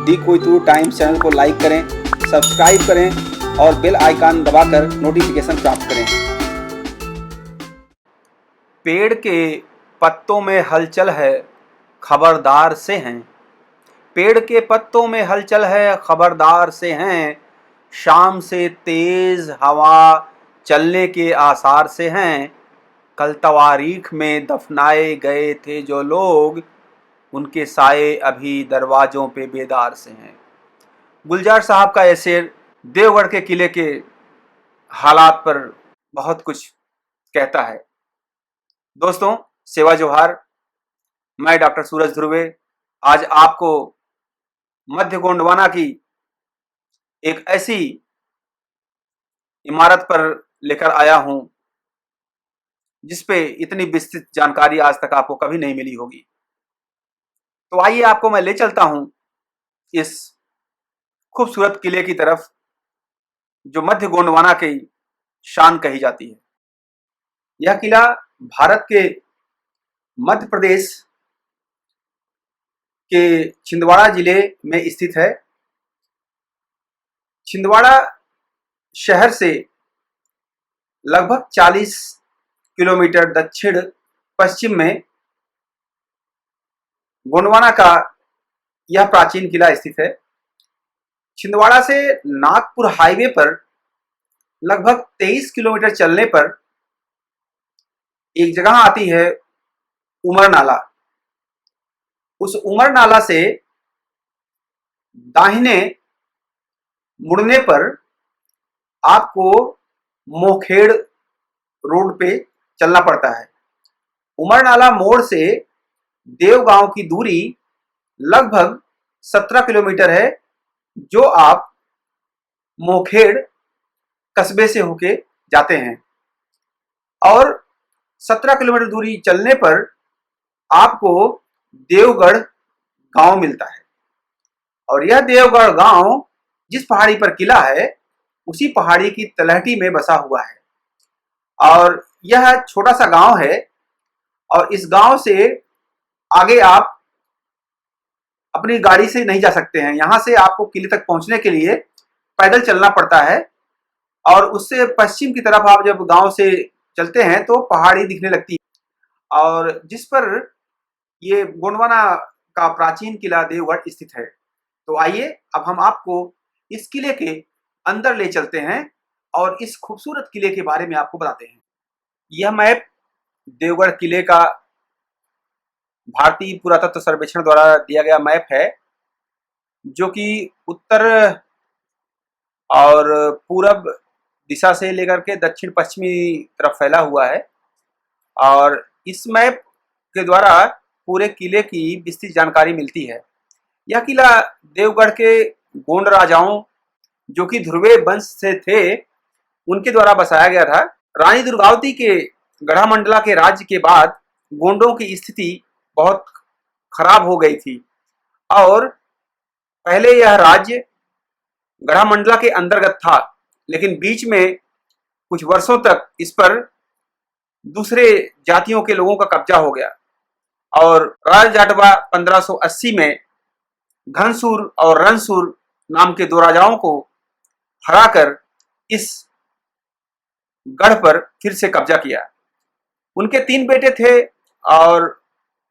दी कोयतू times channel को like करें, subscribe करें और बेल आइकन दबाकर नोटिफिकेशन प्राप्त करें। पेड़ के पत्तों में हलचल है, खबरदार से हैं। पेड़ के पत्तों में हलचल है, खबरदार से हैं। शाम से तेज हवा चलने के आसार से हैं। कल तवारीख में दफनाए गए थे जो लोग, उनके साए अभी दरवाजों पे बेदार से हैं। गुलजार साहब का ये शेर देवगढ़ के किले के हालात पर बहुत कुछ कहता है। दोस्तों, सेवा जोहार। मैं डॉक्टर सूरज ध्रुवे आज आपको मध्य गोंडवाना की एक ऐसी इमारत पर लेकर आया हूं जिसपे इतनी विस्तृत जानकारी आज तक आपको कभी नहीं मिली होगी। तो आइए आपको मैं ले चलता हूं इस खूबसूरत किले की तरफ जो मध्य गोंडवाना की शान कही जाती है। यह किला भारत के मध्य प्रदेश के छिंदवाड़ा जिले में स्थित है। छिंदवाड़ा शहर से लगभग 40 किलोमीटर दक्षिण पश्चिम में गोंडवाना का यह प्राचीन किला स्थित है। छिंदवाड़ा से नागपुर हाईवे पर लगभग 23 किलोमीटर चलने पर एक जगह आती है उमर नाला। उस उमर नाला से दाहिने मुड़ने पर आपको मोखेड़ रोड पे चलना पड़ता है। उमर नाला मोड़ से देवगांव की दूरी लगभग 17 किलोमीटर है, जो आप मोखेड़ कस्बे से होके जाते हैं। और 17 किलोमीटर दूरी चलने पर आपको देवगढ़ गांव मिलता है। और यह देवगढ़ गांव जिस पहाड़ी पर किला है उसी पहाड़ी की तलहटी में बसा हुआ है। और यह छोटा सा गांव है और इस गांव से आगे आप अपनी गाड़ी से नहीं जा सकते हैं। यहां से आपको किले तक पहुंचने के लिए पैदल चलना पड़ता है। और उससे पश्चिम की तरफ आप जब गांव से चलते हैं तो पहाड़ी दिखने लगती है और जिस पर ये गोंडवाना का प्राचीन किला देवगढ़ स्थित है। तो आइए अब हम आपको इस किले के अंदर ले चलते हैं और इस खूबसूरत किले के बारे में आपको बताते हैं। यह मैप देवगढ़ किले का भारतीय पुरातत्व सर्वेक्षण द्वारा दिया गया मैप है, जो कि उत्तर और पूरब दिशा से लेकर के दक्षिण पश्चिमी तरफ फैला हुआ है। और इस मैप के द्वारा पूरे किले की विस्तृत जानकारी मिलती है। यह किला देवगढ़ के गोंड राजाओं, जो कि ध्रुवे वंश से थे, उनके द्वारा बसाया गया था। रानी दुर्गावती के गढ़ामंडला के राज्य के बाद गोंडों की स्थिति बहुत खराब हो गई थी और पहले यह राज्य गढ़ामंडला के अंतर्गत था, लेकिन बीच में कुछ वर्षों तक इस पर दूसरे जातियों के लोगों का कब्जा हो गया। और राज जाटवा 1580 में घनसूर और रणसूर नाम के दो राजाओं को हराकर इस गढ़ पर फिर से कब्जा किया। उनके 3 बेटे थे और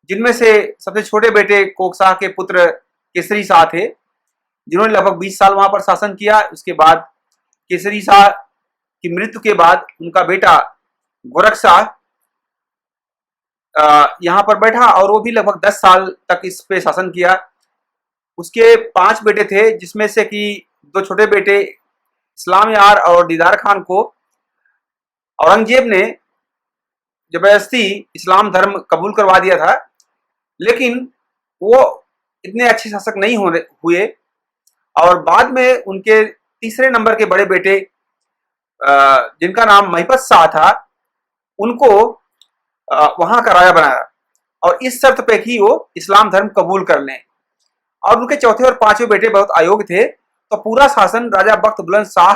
जिनमें से सबसे छोटे बेटे कोकशाह के पुत्र केसरी शाह थे, जिन्होंने लगभग 20 साल वहां पर शासन किया। उसके बाद केसरी शाह की मृत्यु के बाद उनका बेटा गोरख शाह यहाँ पर बैठा और वो भी लगभग 10 साल तक इस पे शासन किया। उसके 5 बेटे थे, जिसमें से कि 2 छोटे बेटे इस्लाम यार और दीदार खान को औरंगजेब ने जबरदस्ती इस्लाम धर्म कबूल करवा दिया था, लेकिन वो इतने अच्छे शासक नहीं हुए। और बाद में उनके तीसरे नंबर के बड़े बेटे, जिनका नाम महिपत शाह था, उनको वहां का राजा बनाया और इस शर्त पे कि वो इस्लाम धर्म कबूल कर लें। और उनके चौथे और 5वें बेटे बहुत अयोग्य थे, तो पूरा शासन राजा बख्त बुलंद शाह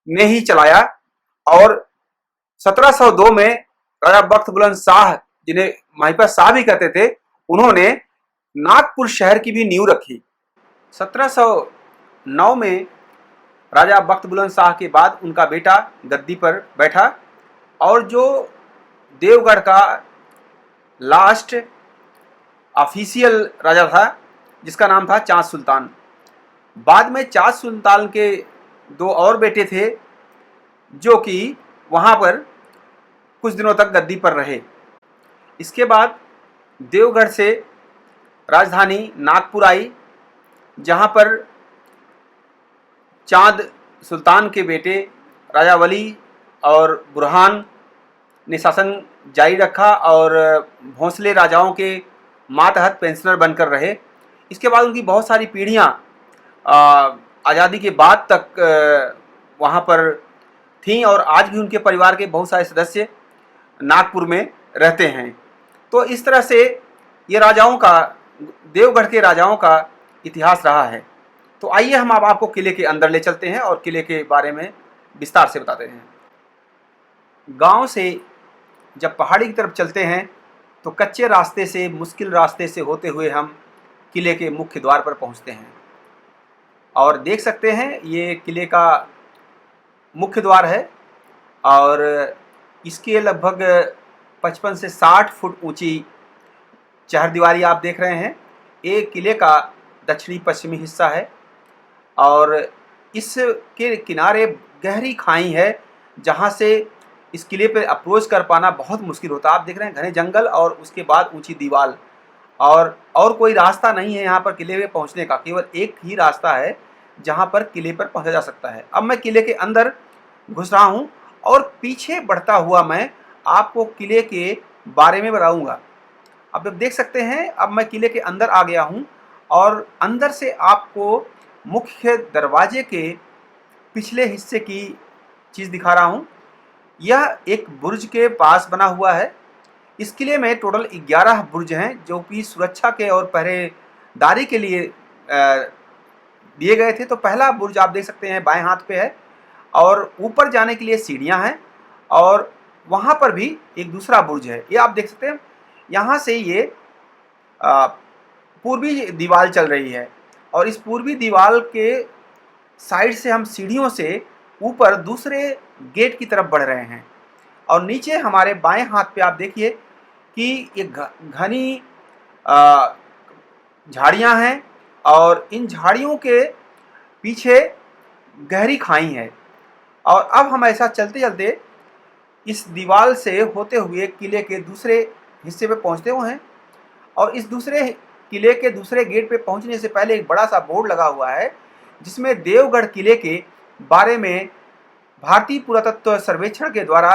ने ही चलाया। और 1702 में राजा बख्त बुलंद शाह, जिन्हें महिपत शाह भी कहते थे, उन्होंने नागपुर शहर की भी नींव रखी। 1709 में राजा बख्त बुलंद शाह के बाद उनका बेटा गद्दी पर बैठा और जो देवगढ़ का लास्ट ऑफिशियल राजा था जिसका नाम था चाँद सुल्तान। बाद में चाँद सुल्तान के दो और बेटे थे जो कि वहाँ पर कुछ दिनों तक गद्दी पर रहे। इसके बाद देवगढ़ से राजधानी नागपुर आई जहाँ पर चाँद सुल्तान के बेटे राजा वली और बुरहान ने शासन जारी रखा और भोंसले राजाओं के मातहत पेंशनर बनकर रहे। इसके बाद उनकी बहुत सारी पीढ़ियाँ आज़ादी के बाद तक वहाँ पर थीं और आज भी उनके परिवार के बहुत सारे सदस्य नागपुर में रहते हैं। तो इस तरह से ये राजाओं का, देवगढ़ के राजाओं का इतिहास रहा है। तो आइए हम अब आपको किले के अंदर ले चलते हैं और किले के बारे में विस्तार से बताते हैं। गांव से जब पहाड़ी की तरफ चलते हैं तो कच्चे रास्ते से, मुश्किल रास्ते से होते हुए हम किले के मुख्य द्वार पर पहुंचते हैं और देख सकते हैं ये किले का मुख्य द्वार है और इसके लगभग 55 से 60 फुट ऊंची चहरदीवारी आप देख रहे हैं। ये किले का दक्षिणी पश्चिमी हिस्सा है और इसके किनारे गहरी खाई है जहाँ से इस किले पर अप्रोच कर पाना बहुत मुश्किल होता है। आप देख रहे हैं घने जंगल और उसके बाद ऊंची दीवार और कोई रास्ता नहीं है यहाँ पर किले में पहुँचने का। केवल एक ही रास्ता है जहाँ पर किले पर पहुँचा जा सकता है। अब मैं किले के अंदर घुस रहा हूँ और पीछे बढ़ता हुआ मैं आपको किले के बारे में बताऊँगा। अब आप देख सकते हैं अब मैं किले के अंदर आ गया हूँ और अंदर से आपको मुख्य दरवाजे के पिछले हिस्से की चीज़ दिखा रहा हूँ। यह एक बुर्ज के पास बना हुआ है। इस किले में टोटल 11 बुर्ज हैं जो कि सुरक्षा के और पहरेदारी के लिए दिए गए थे। तो पहला बुर्ज आप देख सकते हैं बाएं हाथ पे है और ऊपर जाने के लिए सीढ़ियां हैं और वहाँ पर भी एक दूसरा बुर्ज है। ये आप देख सकते हैं यहाँ से ये पूर्वी दीवार चल रही है और इस पूर्वी दीवार के साइड से हम सीढ़ियों से ऊपर दूसरे गेट की तरफ बढ़ रहे हैं और नीचे हमारे बाएं हाथ पे आप देखिए कि ये घनी झाड़ियां हैं और इन झाड़ियों के पीछे गहरी खाई है। और अब हम ऐसा चलते चलते इस दीवार से होते हुए किले के दूसरे हिस्से पे पहुंचते हुए हैं और इस दूसरे किले के दूसरे गेट पे पहुंचने से पहले एक बड़ा सा बोर्ड लगा हुआ है जिसमें देवगढ़ किले के बारे में भारतीय पुरातत्व सर्वेक्षण के द्वारा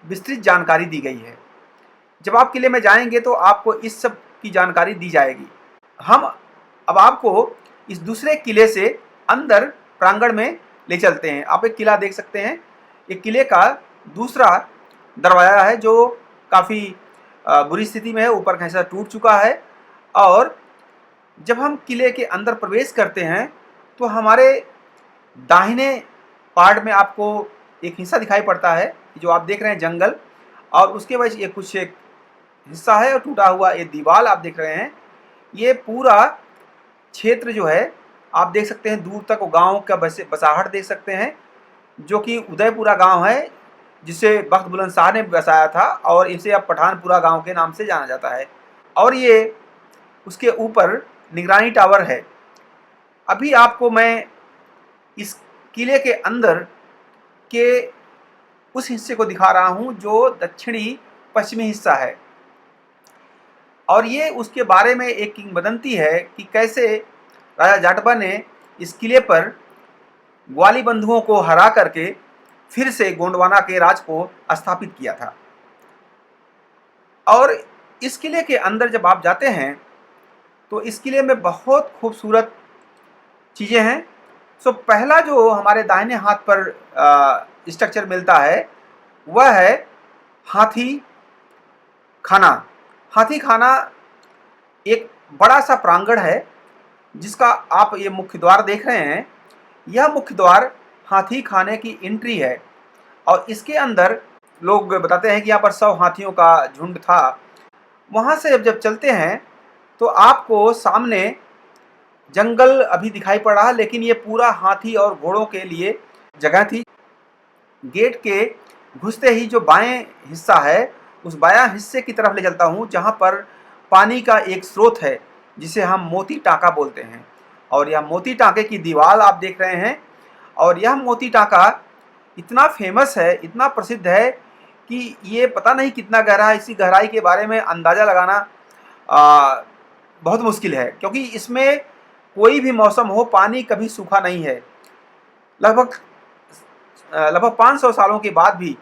विस्तृत जानकारी दी गई है। जब आप किले में जाएंगे तो आपको इस सब की जानकारी दी जाएगी। हम अब आपको इस दूसरे किले से अंदर प्रांगण में ले चलते हैं। आप एक किला देख सकते हैं। एक किले का दूसरा दरवाज़ा है जो काफ़ी बुरी स्थिति में है, ऊपर का हिस्सा टूट चुका है और जब हम किले के अंदर प्रवेश करते हैं तो हमारे दाहिने पार्ट में आपको एक हिस्सा दिखाई पड़ता है जो आप देख रहे हैं जंगल और उसके बाद ये कुछ एक हिस्सा है और टूटा हुआ ये दीवार आप देख रहे हैं। ये पूरा क्षेत्र जो है आप देख सकते हैं दूर तक गांव का बसाहट देख सकते हैं जो कि उदयपुरा गांव है जिसे बख्त बुलंद शाह ने बसाया था और इसे अब पठानपुरा गांव के नाम से जाना जाता है। और ये उसके ऊपर निगरानी टावर है। अभी आपको मैं इस किले के अंदर के उस हिस्से को दिखा रहा हूं जो दक्षिणी पश्चिमी हिस्सा है और ये उसके बारे में एक किंवदंती है कि कैसे राजा जाटबा ने इस किले पर ग्वाली बंधुओं को हरा करके फिर से गोंडवाना के राज को स्थापित किया था। और इस किले के अंदर जब आप जाते हैं तो इस किले में बहुत खूबसूरत चीज़ें हैं। सो पहला जो हमारे दाहिने हाथ पर स्ट्रक्चर मिलता है वह है हाथी खाना। हाथी खाना एक बड़ा सा प्रांगण है जिसका आप ये मुख्य द्वार देख रहे हैं। यह मुख्य द्वार हाथी खाने की एंट्री है और इसके अंदर लोग बताते हैं कि यहाँ पर 100 हाथियों का झुंड था। वहाँ से जब चलते हैं तो आपको सामने जंगल अभी दिखाई पड़ रहा है, लेकिन ये पूरा हाथी और घोड़ों के लिए जगह थी। गेट के घुसते ही जो बाएं हिस्सा है, उस बायां हिस्से की तरफ ले चलता हूँ, जहाँ पर पानी का एक स्रोत है जिसे हम मोती टाँका बोलते हैं। और यह मोती टाँके की दीवार आप देख रहे हैं। और यह मोती टाँका इतना फेमस है, इतना प्रसिद्ध है कि ये पता नहीं कितना गहरा है। इसी गहराई के बारे में अंदाज़ा लगाना बहुत मुश्किल है, क्योंकि इसमें कोई भी मौसम हो, पानी कभी सूखा नहीं है। लगभग लगभग 500 सालों के बाद भी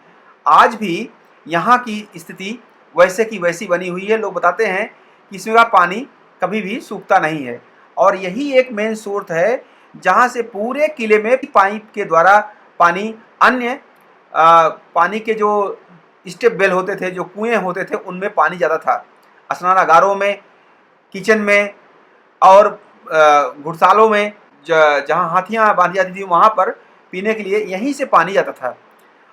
आज भी यहाँ की स्थिति वैसे की वैसी बनी हुई है। लोग बताते हैं कि इसमें का पानी कभी भी सूखता नहीं है। और यही एक मेन सोर्स है जहाँ से पूरे किले में पाइप के द्वारा पानी, अन्य पानी के जो स्टेप वेल होते थे, जो कुएं होते थे, उनमें पानी ज़्यादा था। स्नानागारों में, किचन में और घुड़सालों में, जहाँ हाथियाँ बांधी जाती थी, वहाँ पर पीने के लिए यहीं से पानी जाता था।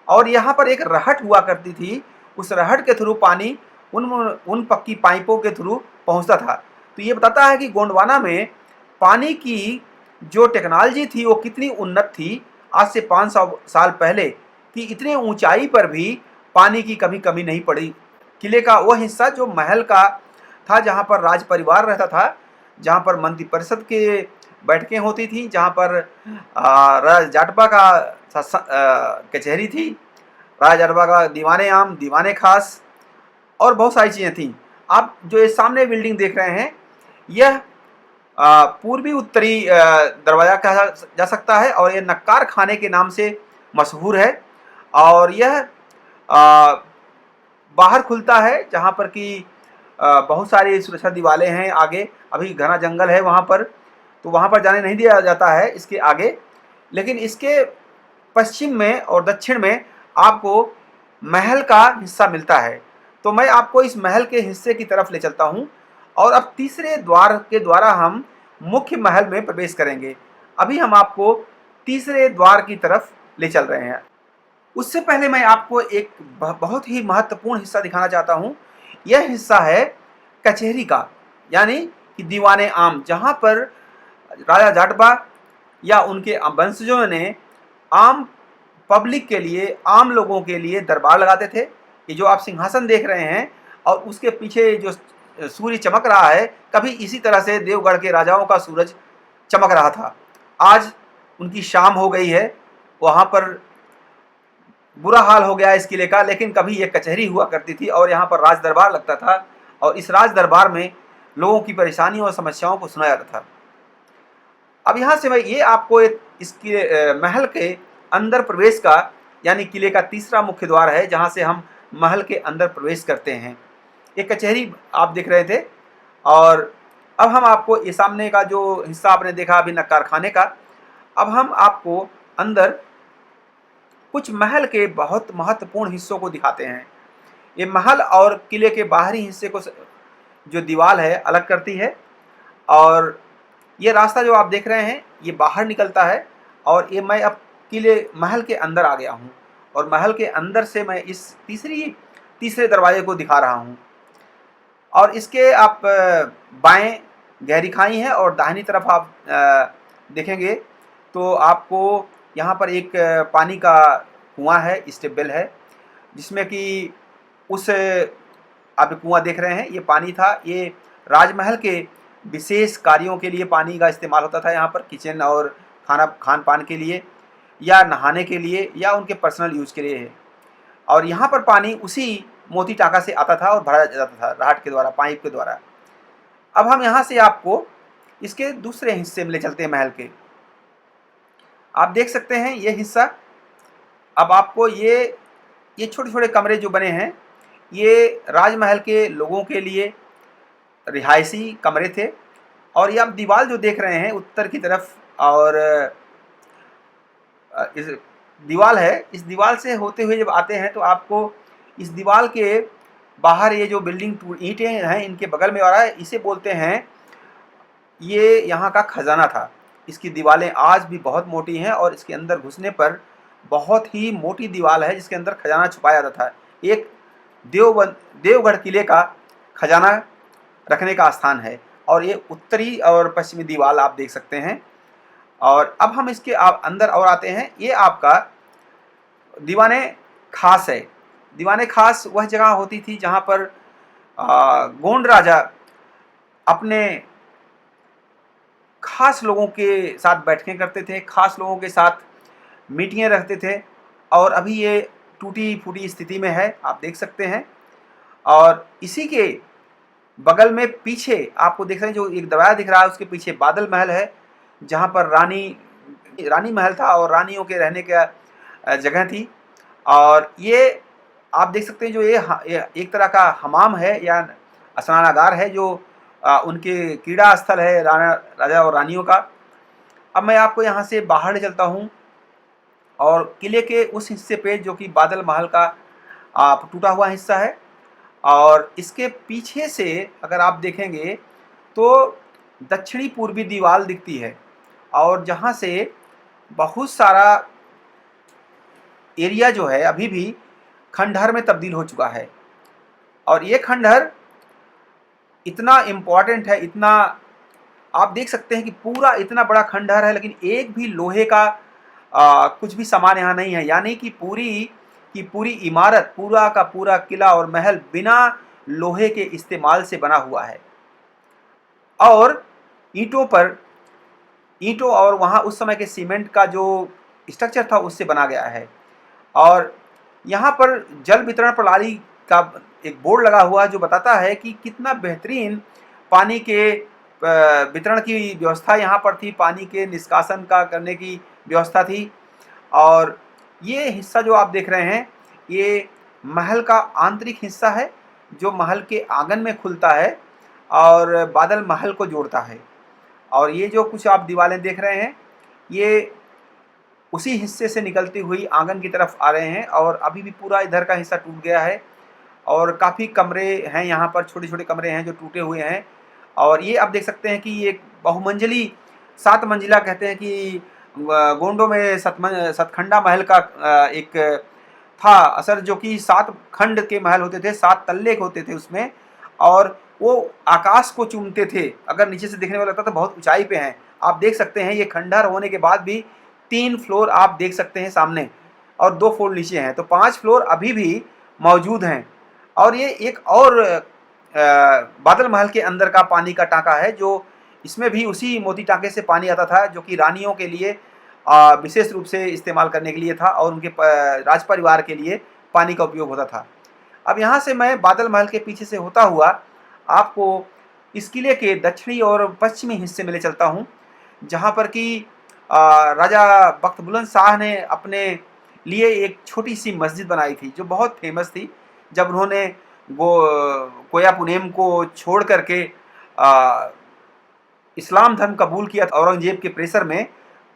और यहाँ पर एक रहट हुआ करती थी, उस रहट के थ्रू पानी उन पक्की पाइपों के थ्रू पहुँचता था। तो ये बताता है कि गोंडवाना में पानी की जो टेक्नोलॉजी थी वो कितनी उन्नत थी आज से 500 साल पहले, कि इतने ऊंचाई पर भी पानी की कभी कमी नहीं पड़ी। किले का वह हिस्सा जो महल का था, जहाँ पर राज परिवार रहता था, जहाँ पर मंत्री परिषद के बैठकें होती थी, जहाँ पर राजा जाटपा का कचहरी थी, राजा जाटपा का दीवाने आम, दीवाने खास और बहुत सारी चीज़ें थीं। आप जो ये सामने बिल्डिंग देख रहे हैं, यह पूर्वी उत्तरी दरवाज़ा कहा जा सकता है, और यह नक्कार खाने के नाम से मशहूर है। और यह बाहर खुलता है, जहाँ पर कि बहुत सारी सुरक्षा दीवारें हैं। आगे अभी घना जंगल है वहाँ पर, तो वहाँ पर जाने नहीं दिया जाता है इसके आगे। लेकिन इसके पश्चिम में और दक्षिण में आपको महल का हिस्सा मिलता है। तो मैं आपको इस महल के हिस्से की तरफ ले चलता हूँ, और अब तीसरे द्वार के द्वारा हम मुख्य महल में प्रवेश करेंगे। अभी हम आपको तीसरे द्वार की तरफ ले चल रहे हैं। उससे पहले मैं आपको एक बहुत ही महत्वपूर्ण हिस्सा दिखाना चाहता हूँ। यह हिस्सा है कचहरी का, यानी कि दीवाने आम, जहाँ पर राजा जाटबा या उनके वंशजों ने आम पब्लिक के लिए, आम लोगों के लिए दरबार लगाते थे। ये जो आप सिंहासन देख रहे हैं और उसके पीछे जो सूर्य चमक रहा है, कभी इसी तरह से देवगढ़ के राजाओं का सूरज चमक रहा था। आज उनकी शाम हो गई है, वहाँ पर बुरा हाल हो गया इस किले का। लेकिन कभी ये कचहरी हुआ करती थी और यहाँ पर राज दरबार लगता था, और इस राज दरबार में लोगों की परेशानियों और समस्याओं को सुना जाता था। अब यहाँ से मैं ये आपको इसके महल के अंदर प्रवेश का, यानी किले का तीसरा मुख्य द्वार है, जहाँ से हम महल के अंदर प्रवेश करते हैं। एक कचहरी आप देख रहे थे, और अब हम आपको ये सामने का जो हिस्सा आपने देखा अभी नक्कार खाने का, अब हम आपको अंदर कुछ महल के बहुत महत्वपूर्ण हिस्सों को दिखाते हैं। ये महल और किले के बाहरी हिस्से को जो दीवार है अलग करती है, और ये रास्ता जो आप देख रहे हैं ये बाहर निकलता है, और ये मैं अब किले महल के अंदर आ गया हूँ, और महल के अंदर से मैं इस तीसरे दरवाजे को दिखा रहा हूँ। और इसके आप बाएं गहरी खाई है, और दाहिनी तरफ आप देखेंगे तो आपको यहाँ पर एक पानी का कुआं है, स्टेपवेल है, जिसमें कि उस आप कुआं देख रहे हैं, ये पानी था। ये राजमहल के विशेष कार्यों के लिए पानी का इस्तेमाल होता था यहाँ पर, किचन और खान पान के लिए, या नहाने के लिए, या उनके पर्सनल यूज के लिए है। और यहाँ पर पानी उसी मोती टाँका से आता था और भरा जाता था राहट के द्वारा, पाइप के द्वारा। अब हम यहाँ से आपको इसके दूसरे हिस्से में ले चलते हैं महल के। आप देख सकते हैं ये हिस्सा। अब आपको ये छोटे छोटे कमरे जो बने हैं, ये राजमहल के लोगों के लिए रिहायशी कमरे थे। और ये आप दीवार जो देख रहे हैं उत्तर की तरफ, और इस दीवार है, इस दीवार से होते हुए जब आते हैं तो आपको इस दीवार के बाहर ये जो बिल्डिंग ईंटें हैं इनके बगल में आ रहा है, इसे बोलते हैं, ये यहाँ का खजाना था। इसकी दीवारें आज भी बहुत मोटी हैं, और इसके अंदर घुसने पर बहुत ही मोटी दीवार है जिसके अंदर खजाना छुपाया जाता था। एक देवगढ़ किले का खजाना रखने का स्थान है। और ये उत्तरी और पश्चिमी दीवार आप देख सकते हैं। और अब हम इसके अंदर और आते हैं। ये आपका दीवाने खास है। दीवाने खास वह जगह होती थी जहाँ पर गोंड राजा अपने खास लोगों के साथ बैठकें करते थे, खास लोगों के साथ मीटिंगें रखते थे। और अभी ये टूटी फूटी स्थिति में है, आप देख सकते हैं। और इसी के बगल में पीछे आपको देख रहे हैं, जो एक दरवाजा दिख रहा है उसके पीछे बादल महल है, जहाँ पर रानी महल था और रानियों के रहने का जगह थी। और ये आप देख सकते हैं, जो ये एक तरह का हमाम है या स्नानागार है, जो उनके क्रीड़ा स्थल है राजा और रानियों का। अब मैं आपको यहाँ से बाहर ले चलता हूँ और किले के उस हिस्से पे जो कि बादल महल का टूटा हुआ हिस्सा है। और इसके पीछे से अगर आप देखेंगे तो दक्षिणी पूर्वी दीवार दिखती है, और जहाँ से बहुत सारा एरिया जो है अभी भी खंडहर में तब्दील हो चुका है। और ये खंडहर इतना इम्पॉर्टेंट है, इतना आप देख सकते हैं कि पूरा इतना बड़ा खंडहर है, लेकिन एक भी लोहे का कुछ भी सामान यहाँ नहीं है। यानी कि पूरी की पूरी इमारत, पूरा का पूरा किला और महल बिना लोहे के इस्तेमाल से बना हुआ है, और ईंटों और वहाँ उस समय के सीमेंट का जो स्ट्रक्चर था उससे बना गया है। और यहाँ पर जल वितरण प्रणाली का एक बोर्ड लगा हुआ है जो बताता है कि कितना बेहतरीन पानी के वितरण की व्यवस्था यहाँ पर थी, पानी के निष्कासन का करने की व्यवस्था थी। और ये हिस्सा जो आप देख रहे हैं, ये महल का आंतरिक हिस्सा है जो महल के आंगन में खुलता है और बादल महल को जोड़ता है। और ये जो कुछ आप दीवारें देख रहे हैं, ये उसी हिस्से से निकलती हुई आंगन की तरफ आ रहे हैं। और अभी भी पूरा इधर का हिस्सा टूट गया है, और काफ़ी कमरे हैं यहाँ पर, छोटे छोटे कमरे हैं जो टूटे हुए हैं। और ये आप देख सकते हैं कि ये बहुमंजिली 7 मंजिला कहते हैं कि गोंडों में सतखंडा महल का एक था असर, जो कि 7 खंड के महल होते थे, 7 तल्ले होते थे उसमें, और वो आकाश को चूमते थे। अगर नीचे से देखने वाला लगता तो बहुत ऊंचाई पे हैं। आप देख सकते हैं ये खंडहर होने के बाद भी 3 फ्लोर आप देख सकते हैं सामने, और 2 फ्लोर नीचे हैं, तो 5 फ्लोर अभी भी मौजूद हैं। और ये एक और बादल महल के अंदर का पानी का टाँका है, जो इसमें भी उसी मोती टाँके से पानी आता था, जो कि रानियों के लिए विशेष रूप से इस्तेमाल करने के लिए था, और उनके राज परिवार के लिए पानी का उपयोग होता था। अब यहाँ से मैं बादल महल के पीछे से होता हुआ आपको इस किले के दक्षिणी और पश्चिमी हिस्से में ले चलता हूँ, जहाँ पर कि राजा बख्त बुलंद शाह ने अपने लिए एक छोटी सी मस्जिद बनाई थी, जो बहुत फेमस थी। जब उन्होंने कोया पुनेम को छोड़ करके इस्लाम धर्म कबूल किया औरंगजेब के प्रेशर में,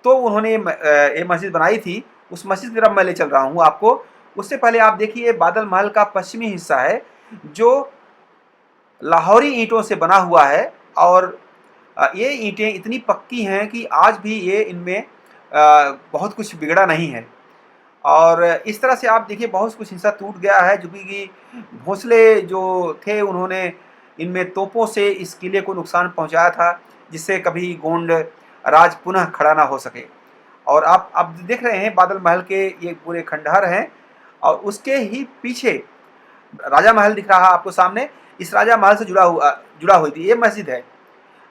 तो उन्होंने ये मस्जिद बनाई थी। उस मस्जिद की तरफ मैं ले चल रहा हूँ आपको। उससे पहले आप देखिए, बादल महल का पश्चिमी हिस्सा है जो लाहौरी ईंटों से बना हुआ है, और ये ईंटें इतनी पक्की हैं कि आज भी ये इनमें बहुत कुछ बिगड़ा नहीं है। और इस तरह से आप देखिए बहुत कुछ हिस्सा टूट गया है, जो कि भोंसले जो थे उन्होंने इनमें तोपों से इस किले को नुकसान पहुंचाया था, जिससे कभी गोंड राज पुनः खड़ा ना हो सके। और आप अब देख रहे हैं बादल महल के ये पूरे खंडहर हैं, और उसके ही पीछे राजा महल दिख रहा है आपको सामने। इस राजा महल से जुड़ा हुई थी ये मस्जिद है।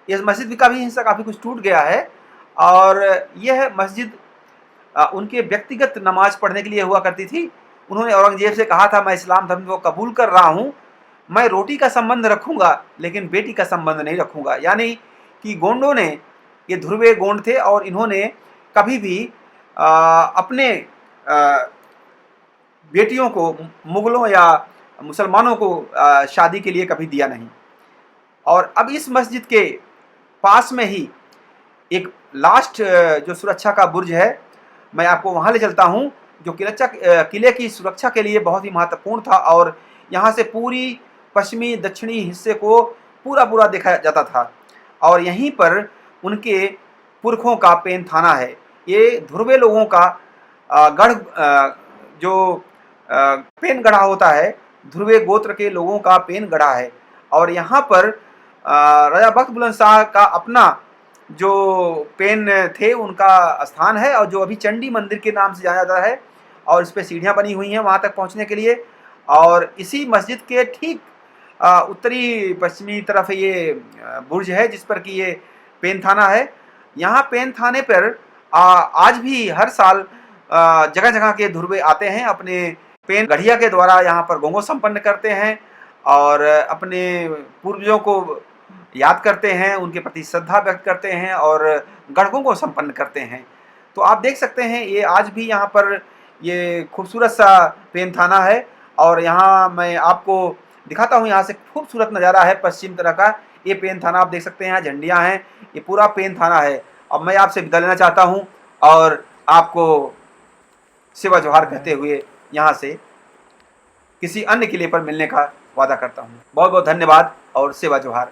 इस मस्जिद का भी हिस्सा काफ़ी कुछ टूट गया है, और यह मस्जिद उनके व्यक्तिगत नमाज पढ़ने के लिए हुआ करती थी। उन्होंने औरंगजेब से कहा था, मैं इस्लाम धर्म को कबूल कर रहा हूँ, मैं रोटी का संबंध रखूँगा लेकिन बेटी का संबंध नहीं रखूँगा। यानी कि गोंडों ने, ये ध्रुवे गोंड थे, और इन्होंने कभी भी अपने बेटियों को मुग़लों या मुसलमानों को शादी के लिए कभी दिया नहीं। और अब इस मस्जिद के पास में ही एक लास्ट जो सुरक्षा का बुर्ज है, मैं आपको वहाँ ले चलता हूँ, जो किले की सुरक्षा के लिए बहुत ही महत्वपूर्ण था। और यहाँ से पूरी पश्चिमी दक्षिणी हिस्से को पूरा देखा जाता था, और यहीं पर उनके पुरखों का पेन थाना है। ये ध्रुवे लोगों का गढ़, जो पेन गढ़ा होता है, ध्रुवे गोत्र के लोगों का पेन गढ़ा है। और यहाँ पर राजा बख्त बुलंद शाह का अपना जो पेन थे उनका स्थान है, और जो अभी चंडी मंदिर के नाम से जाना जाता है, और इस पे सीढ़ियाँ बनी हुई हैं वहाँ तक पहुँचने के लिए। और इसी मस्जिद के ठीक उत्तरी पश्चिमी तरफ ये बुर्ज है जिस पर कि ये पेन थाना है। यहाँ पेन थाने पर आज भी हर साल जगह जगह के धुरवे आते हैं, अपने पेन गढ़िया के द्वारा यहाँ पर गंगो संपन्न करते हैं और अपने पूर्वजों को याद करते हैं, उनके प्रति श्रद्धा व्यक्त करते हैं और गढ़ों को संपन्न करते हैं। तो आप देख सकते हैं ये आज भी यहाँ पर ये खूबसूरत सा पेन थाना है, और यहाँ मैं आपको दिखाता हूँ, यहाँ से खूबसूरत नज़ारा है पश्चिम तरह का। ये पेन थाना आप देख सकते हैं, यहाँ झंडियाँ हैं, ये पूरा पेन थाना है। अब मैं आपसे विदा लेना चाहता हूँ और आपको सेवा जोहार कहते हुए यहाँ से किसी अन्य किले पर मिलने का वादा करता हूँ। बहुत बहुत धन्यवाद और सेवा जोहार।